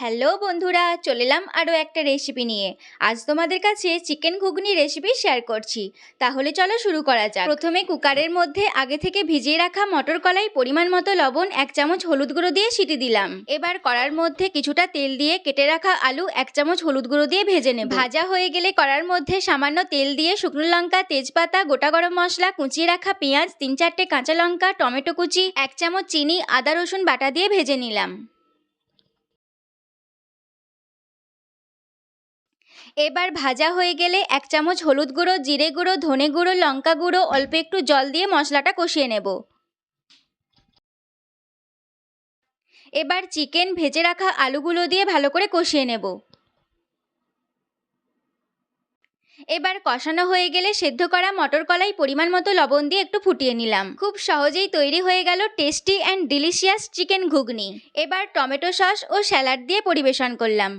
Hello বন্ধুরা, চলে এলাম আরও একটা রেসিপি নিয়ে। আজ তোমাদের কাছে চিকেন ঘুগনি রেসিপি শেয়ার করছি। তাহলে চলো শুরু করা যাক। প্রথমে কুকারের মধ্যে আগে থেকে ভিজিয়ে রাখা মটর কলাই, পরিমাণ মতো লবণ, 1 চামচ হলুদ গুঁড়ো দিয়ে সিটি দিলাম। এবার কড়ার মধ্যে কিছুটা তেল দিয়ে কেটে রাখা আলু 1 চামচ হলুদ গুঁড়ো দিয়ে ভেজে নেব। ভাজা হয়ে গেলে কড়ার মধ্যে সামান্য তেল দিয়ে শুকনো লঙ্কা, তেজপাতা, গোটা গরম মশলা, কুচিয়ে রাখা পেঁয়াজ, 3-4টে কাঁচা লঙ্কা, টমেটো কুচি, 1 চামচ চিনি, আদা রসুন বাটা দিয়ে ভেজে নিলাম। এবার ভাজা হয়ে গেলে 1 চামচ হলুদ গুঁড়ো, জিরে গুঁড়ো, ধনে গুঁড়ো, লঙ্কা গুঁড়ো, অল্প একটু জল দিয়ে মশলাটা কষিয়ে নেব। এবার চিকেন ভেজে রাখা আলুগুলো দিয়ে ভালো করে কষিয়ে নেব। এবার কষানো হয়ে গেলে সেদ্ধ করা মটর কলাই, পরিমাণ মতো লবণ দিয়ে একটু ফুটিয়ে নিলাম। খুব সহজেই তৈরি হয়ে গেল টেস্টি অ্যান্ড ডিলিশিয়াস চিকেন ঘুগনি। এবার টমেটো সস ও স্যালাড দিয়ে পরিবেশন করলাম।